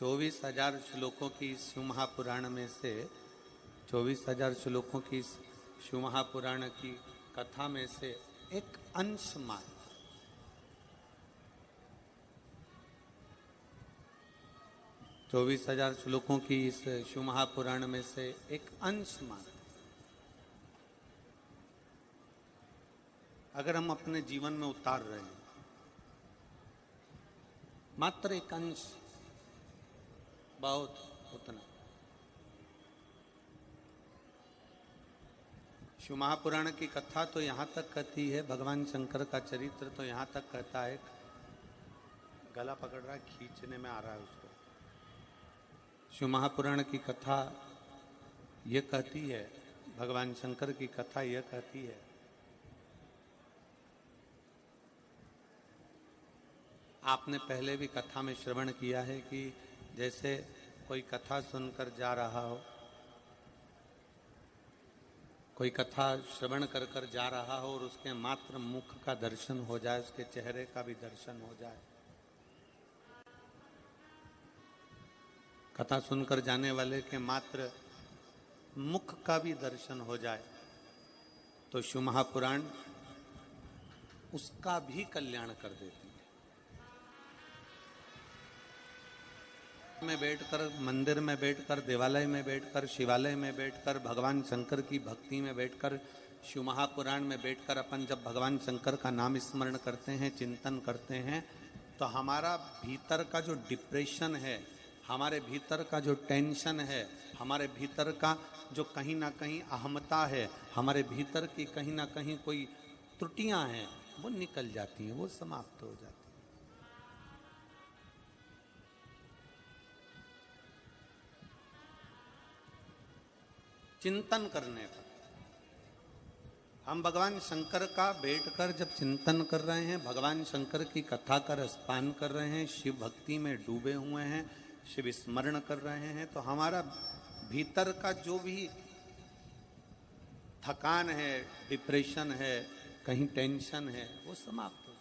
24,000 श्लोकों की शिव महापुराण में से 24,000 श्लोकों की शिव महापुराण की कथा में से एक अंश मात्र 24,000 श्लोकों की इस शिव महापुराण में से एक अंश मात्र अगर हम अपने जीवन में उतार रहे हैं, मात्र एक अंश, बहुत उतना। शिव महापुराण की कथा तो यहाँ तक कहती है, भगवान शंकर का चरित्र तो यहाँ तक कहता है, गला पकड़ रहा है, खींचने में आ रहा है उसको। शिव महापुराण की कथा ये कहती है, भगवान शंकर की कथा यह कहती है, आपने पहले भी कथा में श्रवण किया है कि जैसे कोई कथा सुनकर जा रहा हो, कोई कथा श्रवण कर कर जा रहा हो और उसके मात्र मुख का दर्शन हो जाए, उसके चेहरे का भी दर्शन हो जाए। कथा सुनकर जाने वाले के मात्र मुख का भी दर्शन हो जाए तो शिव महापुराण उसका भी कल्याण कर देती है। में बैठकर, मंदिर में बैठकर, देवालय में बैठकर, शिवालय में बैठकर, भगवान शंकर की भक्ति में बैठकर, शिव महापुराण में बैठकर अपन जब भगवान शंकर का नाम स्मरण करते हैं, चिंतन करते हैं, तो हमारा भीतर का जो डिप्रेशन है, हमारे भीतर का जो टेंशन है, हमारे भीतर का जो कहीं ना कहीं अहमता है, हमारे भीतर की कहीं ना कहीं कोई त्रुटियां हैं, वो निकल जाती हैं, वो समाप्त हो जाती हैं। चिंतन करने पर हम भगवान शंकर का बैठकर जब चिंतन कर रहे हैं, भगवान शंकर की कथा का रसपान कर रहे हैं, शिव भक्ति में डूबे हुए हैं, शिव स्मरण कर रहे हैं, तो हमारा भीतर का जो भी थकान है, डिप्रेशन है, कहीं टेंशन है, वो समाप्त हो जाता है।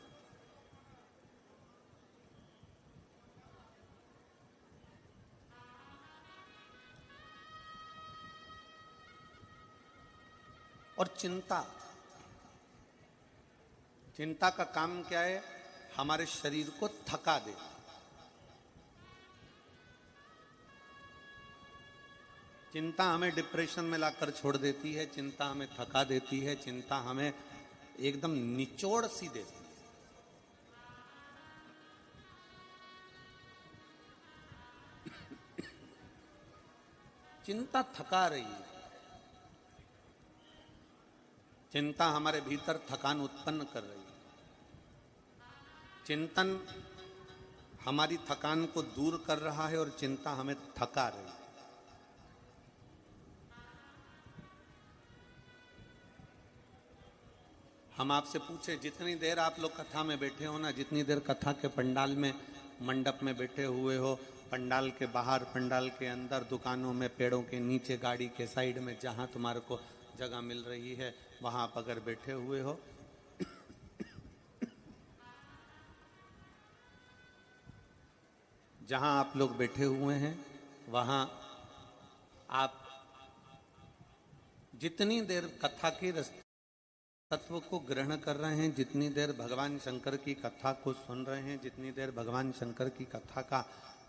और चिंता का काम क्या है? हमारे शरीर को थका दे। चिंता हमें डिप्रेशन में लाकर छोड़ देती है, चिंता हमें थका देती है, चिंता हमें एकदम निचोड़ सी देती है। चिंता थका रही है, चिंता हमारे भीतर थकान उत्पन्न कर रही है। चिंतन हमारी थकान को दूर कर रहा है और चिंता हमें थका रही है। हम आपसे पूछे, जितनी देर आप लोग कथा में बैठे हो ना, जितनी देर कथा के पंडाल में, मंडप में बैठे हुए हो, पंडाल के बाहर, पंडाल के अंदर, दुकानों में, पेड़ों के नीचे, गाड़ी के साइड में, जहां तुम्हारे को जगह मिल रही है वहां आप अगर बैठे हुए हो, जहां आप लोग बैठे हुए हैं वहां आप जितनी देर कथा के तत्व को ग्रहण कर रहे हैं, जितनी देर भगवान शंकर की कथा को सुन रहे हैं, जितनी देर भगवान शंकर की कथा का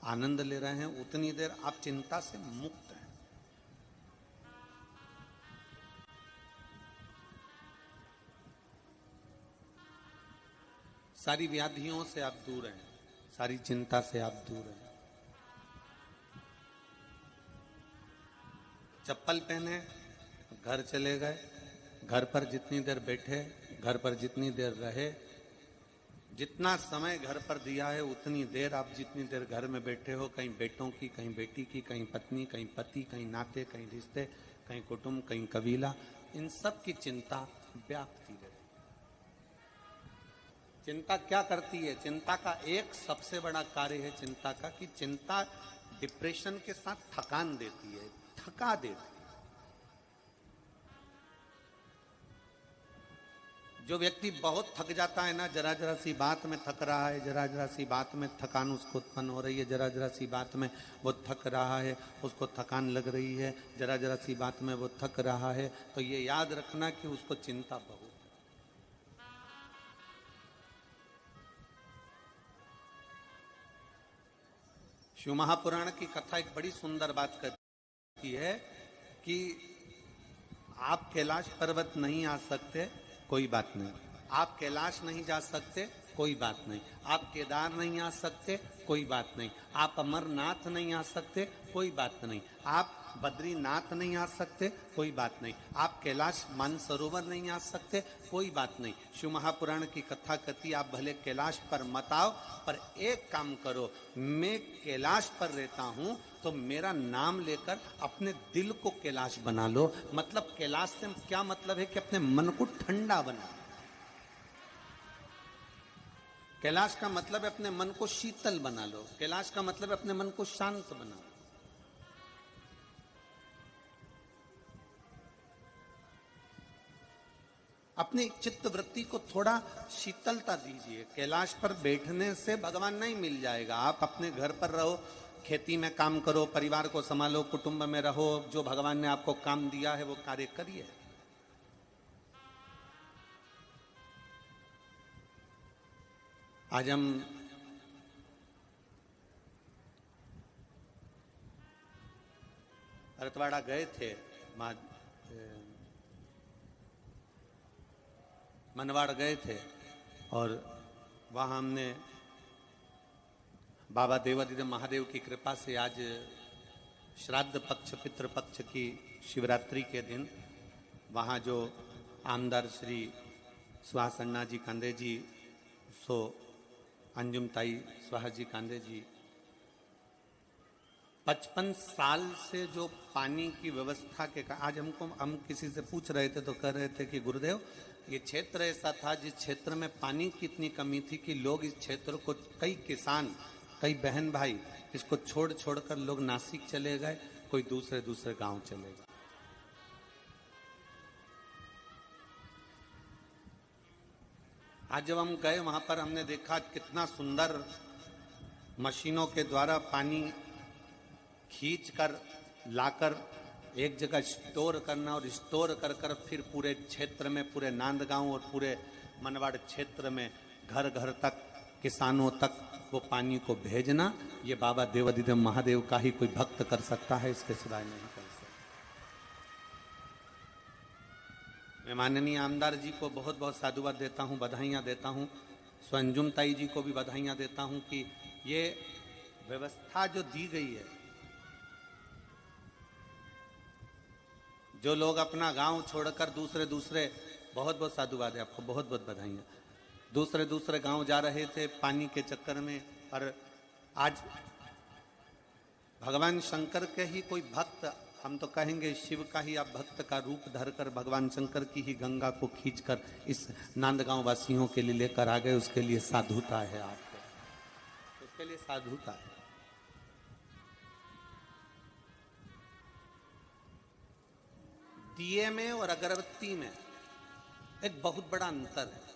आनंद ले रहे हैं, उतनी देर आप चिंता से मुक्त हैं। सारी व्याधियों से आप दूर हैं, सारी चिंता से आप दूर हैं। चप्पल पहने, घर चले गए, घर पर जितनी देर बैठे, घर पर जितनी देर रहे, जितना समय घर पर दिया है उतनी देर आप जितनी देर घर में बैठे हो, कहीं बेटों की, कहीं बेटी की, कहीं पत्नी, कहीं पति, कहीं नाते, कहीं रिश्ते, कहीं कुटुंब, कहीं कबीला, इन सब की चिंता व्याप्ति रहे। चिंता क्या करती है? चिंता का एक सबसे बड़ा कार्य है चिंता का, कि चिंता डिप्रेशन के साथ थकान देती है, थका देती है। जो व्यक्ति बहुत थक जाता है ना, जरा जरा सी बात में थक रहा है, जरा जरा सी बात में थकान उसको उत्पन्न हो रही है, जरा जरा सी बात में वो थक रहा है, उसको थकान लग रही है, जरा जरा सी बात में वो थक रहा है, तो ये याद रखना कि उसको चिंता बहुत। शिव महापुराण की कथा एक बड़ी सुंदर बात करती है कि आप कैलाश पर्वत नहीं आ सकते, कोई बात नहीं। आप कैलाश नहीं जा सकते, कोई बात नहीं। आप केदार नहीं आ सकते, कोई बात नहीं। आप अमरनाथ नहीं आ सकते, कोई बात नहीं। आप बद्रीनाथ नहीं आ सकते, कोई बात नहीं। आप कैलाश मानसरोवर नहीं आ सकते, कोई बात नहीं। शिव महापुराण की कथा कहती आप भले कैलाश पर मत आओ, पर एक काम करो, मैं कैलाश पर रहता हूं तो मेरा नाम लेकर अपने दिल को कैलाश बना लो। मतलब कैलाश से क्या मतलब है कि अपने मन को ठंडा बना। कैलाश का मतलब है अपने मन को शीतल बना लो। कैलाश का मतलब है अपने मन को शांत बना लो। अपनी चित्त वृत्ति को थोड़ा शीतलता दीजिए। कैलाश पर बैठने से भगवान नहीं मिल जाएगा। आप अपने घर पर रहो, खेती में काम करो, परिवार को संभालो, कुटुंब में रहो, जो भगवान ने आपको काम दिया है वो कार्य करिए। आज हम भरतवाड़ा गए थे, मनवाड़ गए थे, और वहाँ हमने बाबा देवादिदेव महादेव की कृपा से आज श्राद्ध पक्ष पितृपक्ष की शिवरात्रि के दिन वहाँ जो आमदार श्री सुहास अन्ना जी कांदे जी, सो अंजुम ताई सुहास जी कांदे जी 55 साल से जो पानी की व्यवस्था के आज हम किसी से पूछ रहे थे तो कह रहे थे कि गुरुदेव ये क्षेत्र ऐसा था जिस क्षेत्र में पानी की इतनी कमी थी कि लोग इस क्षेत्र को, कई किसान, कई बहन भाई इसको छोड़ छोड़कर लोग नासिक चले गए, कोई दूसरे दूसरे गांव चले गए। आज जब हम गए वहां पर हमने देखा कितना सुंदर मशीनों के द्वारा पानी खींच कर लाकर एक जगह स्टोर करना और स्टोर कर कर फिर पूरे क्षेत्र में, पूरे नांदगांव और पूरे मनवाड़ क्षेत्र में घर घर तक, किसानों तक वो पानी को भेजना, ये बाबा देवादिदेव महादेव का ही कोई भक्त कर सकता है, इसके सिवाय नहीं कर सकता। मैं माननीय आमदार जी को बहुत बहुत साधुवाद देता हूँ, बधाइयाँ देता हूँ। स्वंजुम ताई जी को भी बधाइयाँ देता हूँ कि ये व्यवस्था जो दी गई है, जो लोग अपना गांव छोड़कर दूसरे दूसरे, बहुत बहुत साधुवाद है आपको, बहुत बहुत बधाइयाँ, दूसरे दूसरे गांव जा रहे थे पानी के चक्कर में, और आज भगवान शंकर के ही कोई भक्त, हम तो कहेंगे शिव का ही आप भक्त का रूप धरकर भगवान शंकर की ही गंगा को खींचकर इस नांदगांव वासियों के लिए लेकर आ गए, उसके लिए साधुता है आपको, उसके लिए साधुता है। दिए में और अगरबत्ती में एक बहुत बड़ा अंतर है।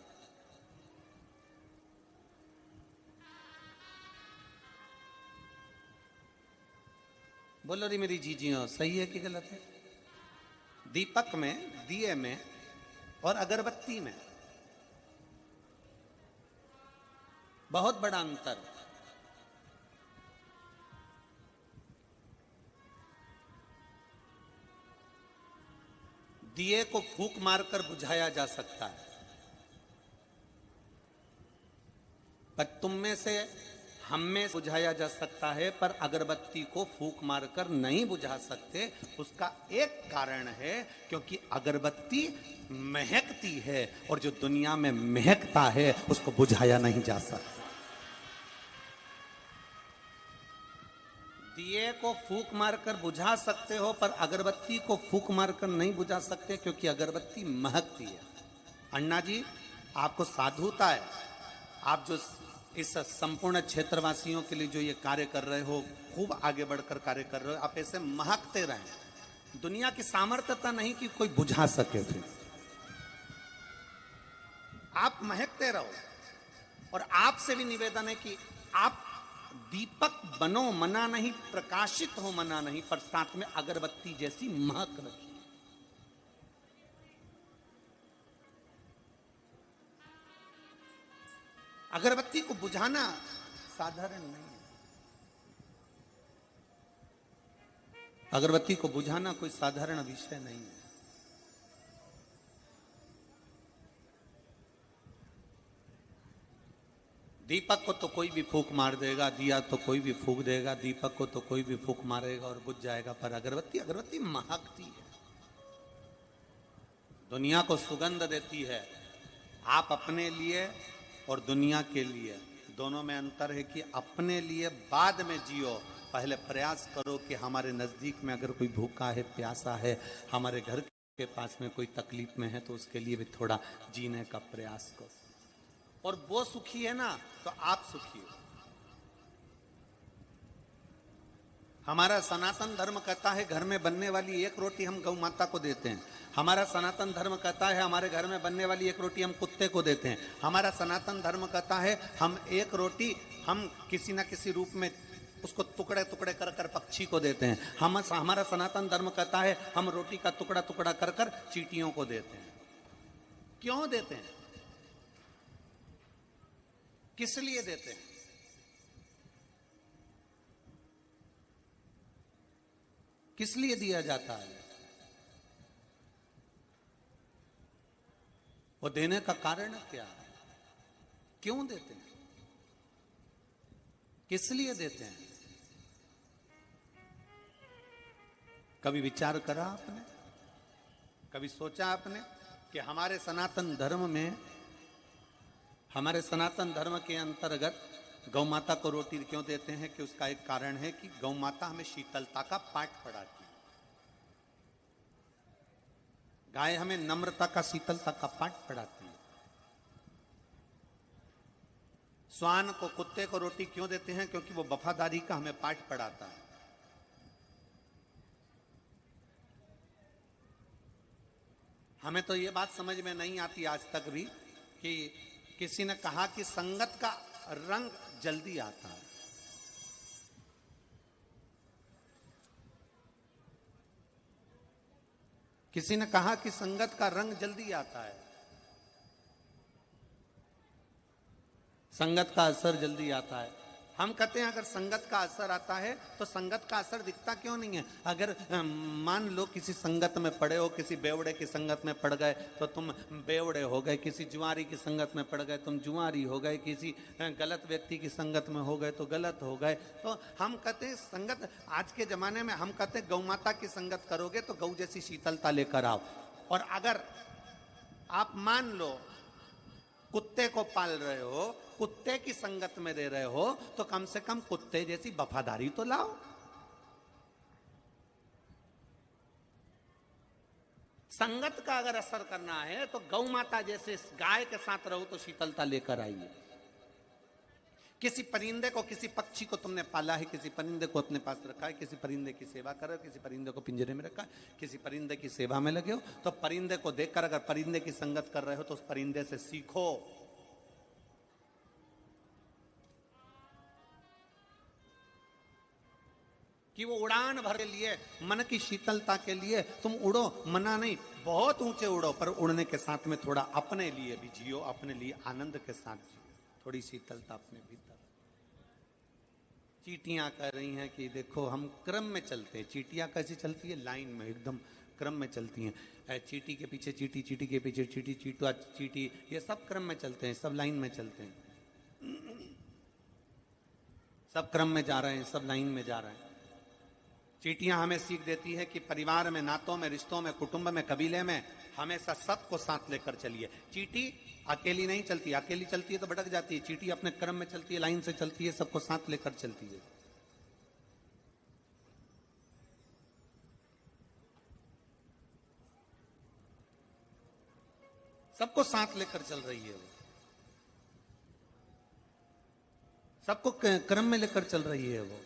बोलो री मेरी जीजियों, सही है कि गलत है? दीपक में, दिए में और अगरबत्ती में बहुत बड़ा अंतर है। दिए को फूंक मारकर बुझाया जा सकता है, पर तुम में से, हम में बुझाया जा सकता है, पर अगरबत्ती को फूंक मारकर नहीं बुझा सकते। उसका एक कारण है, क्योंकि अगरबत्ती महकती है और जो दुनिया में महकता है उसको बुझाया नहीं जा सकता। दिए को फूंक मारकर बुझा सकते हो, पर अगरबत्ती को फूंक मारकर नहीं बुझा सकते, क्योंकि अगरबत्ती महकती है। अन्ना जी, आपको साधुता है, आप जो इस संपूर्ण क्षेत्रवासियों के लिए जो ये कार्य कर रहे हो, खूब आगे बढ़कर कार्य कर रहे हो, आप ऐसे महकते रहें। दुनिया की सामर्थ्यता नहीं कि कोई बुझा सके। फिर आप महकते रहो। और आपसे भी निवेदन है कि आप दीपक बनो, मना नहीं, प्रकाशित हो मना नहीं, पर साथ में अगरबत्ती जैसी महक रखिए। अगरबत्ती को बुझाना साधारण नहीं है। अगरबत्ती को बुझाना कोई साधारण विषय नहीं है। दीपक को तो कोई भी फूंक मार देगा, दिया तो कोई भी फूंक देगा, दीपक को तो कोई भी फूंक मारेगा और बुझ जाएगा, पर अगरबत्ती, अगरबत्ती महकती है, दुनिया को सुगंध देती है। आप अपने लिए और दुनिया के लिए दोनों में अंतर है कि अपने लिए बाद में जियो, पहले प्रयास करो कि हमारे नजदीक में अगर कोई भूखा है, प्यासा है, हमारे घर के पास में कोई तकलीफ में है, तो उसके लिए भी थोड़ा जीने का प्रयास करो। और वो सुखी है ना तो आप सुखी हो। हमारा सनातन धर्म कहता है घर में बनने वाली एक रोटी हम गौ माता को देते हैं। हमारा सनातन धर्म कहता है हमारे घर में बनने वाली एक रोटी हम कुत्ते को देते हैं। हमारा सनातन धर्म कहता है हम एक रोटी हम किसी ना किसी रूप में उसको टुकड़े टुकड़े कर कर पक्षी को देते हैं। हमारा सनातन धर्म कहता है हम रोटी का टुकड़ा टुकड़ा कर कर चींटियों को देते हैं। क्यों देते हैं? किस लिए देते हैं? किस लिए दिया जाता है? वो देने का कारण क्या है? क्यों देते हैं? किस लिए देते हैं? कभी विचार करा आपने? कभी सोचा आपने कि हमारे सनातन धर्म में, हमारे सनातन धर्म के अंतर्गत गौ माता को रोटी क्यों देते हैं? कि उसका एक कारण है कि गौ माता हमें शीतलता का पाठ पढ़ाती है। गाय हमें नम्रता का, शीतलता का पाठ पढ़ाती है। श्वान को, कुत्ते को रोटी क्यों देते हैं? क्योंकि वो वफादारी का हमें पाठ पढ़ाता है। हमें तो ये बात समझ में नहीं आती आज तक भी कि किसी ने कहा कि संगत का रंग जल्दी आता है। किसी ने कहा कि संगत का रंग जल्दी आता है, संगत का असर जल्दी आता है। हम कहते हैं अगर संगत का असर आता है तो संगत का असर दिखता क्यों नहीं है? अगर मान लो किसी संगत में पड़े हो, किसी बेवड़े की संगत में पड़ गए तो तुम बेवड़े हो गए, किसी जुआरी की संगत में पड़ गए तुम जुआरी हो गए, किसी गलत व्यक्ति की संगत में हो गए तो गलत हो गए। तो हम कहते हैं संगत, आज के जमाने में हम कहते हैं गौ माता की संगत करोगे तो गौ जैसी शीतलता लेकर आओ। और अगर आप मान लो कुत्ते को पाल रहे हो, कुत्ते की संगत में दे रहे हो, तो कम से कम कुत्ते जैसी वफादारी तो लाओ। संगत का अगर असर करना है तो गौ माता जैसे गाय के साथ रहो तो शीतलता लेकर आइए। किसी परिंदे को, किसी पक्षी को तुमने पाला है, किसी परिंदे को अपने पास रखा है, किसी परिंदे की सेवा कर रहे हो, किसी परिंदे को पिंजरे में रखा है, किसी परिंदे की सेवा में लगे हो, तो परिंदे को देखकर अगर परिंदे की संगत कर रहे हो तो उस परिंदे से सीखो। कि वो उड़ान भर के लिए, मन की शीतलता के लिए तुम उड़ो, मना नहीं, बहुत ऊंचे उड़ो, पर उड़ने के साथ में थोड़ा अपने लिए भी जियो, अपने लिए आनंद के साथ जियो, थोड़ी शीतलता अपने भीतर। चींटियां कह रही हैं कि देखो हम क्रम में चलते हैं। चींटियां कैसी चलती है? लाइन में, एकदम क्रम में चलती हैं। चींटी के पीछे चींटी, चींटी के पीछे चींटी, चींटा चींटी, ये सब क्रम में चलते हैं, सब लाइन में चलते हैं, सब क्रम में जा रहे हैं, सब लाइन में जा रहे हैं। चींटियां हमें सीख देती है कि परिवार में, नातों में, रिश्तों में, कुटुंब में, कबीले में हमेशा सबको साथ लेकर चलिए। चींटी अकेली नहीं चलती, अकेली चलती है तो भटक जाती है। चींटी अपने क्रम में चलती है, लाइन से चलती है, सबको साथ लेकर चलती है। सबको साथ लेकर चल रही है वो, सबको क्रम में लेकर चल रही है वो।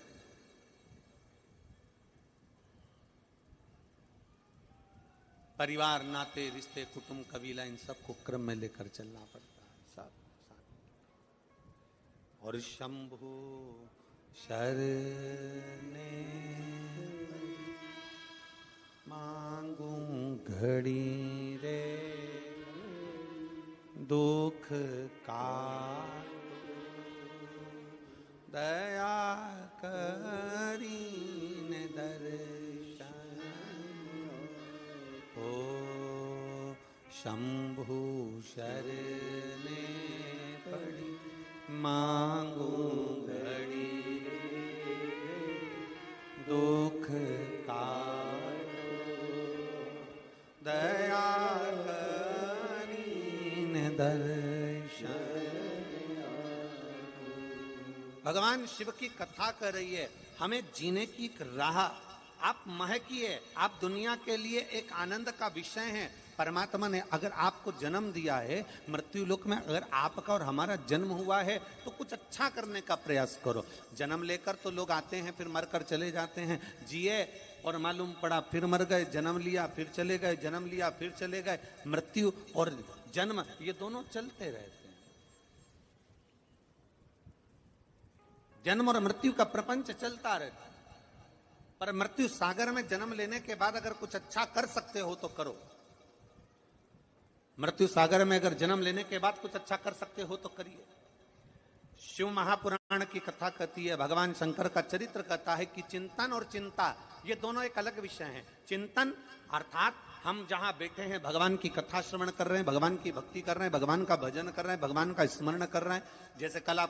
परिवार, नाते, रिश्ते, कुटुंब, कबीला, इन सबको क्रम में लेकर चलना पड़ता है। और शंभु शरणे मांगू घड़ी रे दुख काटो दया करीन दर्शन हो शंभु शरणे पड़ी मांगू घड़ी दुख काटो दया करीन दर्शन। भगवान शिव की कथा कर रही है, हमें जीने की एक राह आप महकिए। आप दुनिया के लिए एक आनंद का विषय हैं। परमात्मा ने अगर आपको जन्म दिया है, मृत्यु लोक में अगर आपका और हमारा जन्म हुआ है, तो कुछ अच्छा करने का प्रयास करो। जन्म लेकर तो लोग आते हैं, फिर मरकर चले जाते हैं। जिए और मालूम पड़ा फिर मर गए, जन्म लिया फिर चले गए, जन्म लिया फिर चले गए। मृत्यु और जन्म ये दोनों चलते रहते हैं। जन्म और मृत्यु का प्रपंच चलता रहता है। पर मृत्यु सागर में जन्म लेने के बाद अगर कुछ अच्छा कर सकते हो तो करो। मृत्यु सागर में अगर जन्म लेने के बाद कुछ अच्छा कर सकते हो तो करिए। शिव महापुराण की कथा कहती है, भगवान शंकर का चरित्र कहता है कि चिंतन और चिंता ये दोनों एक अलग विषय हैं। चिंतन अर्थात हम जहां बैठे हैं, भगवान की कथा श्रवण कर रहे हैं, भगवान की भक्ति कर रहे हैं, भगवान का भजन कर रहे हैं, भगवान का स्मरण कर रहे हैं। जैसे कल आप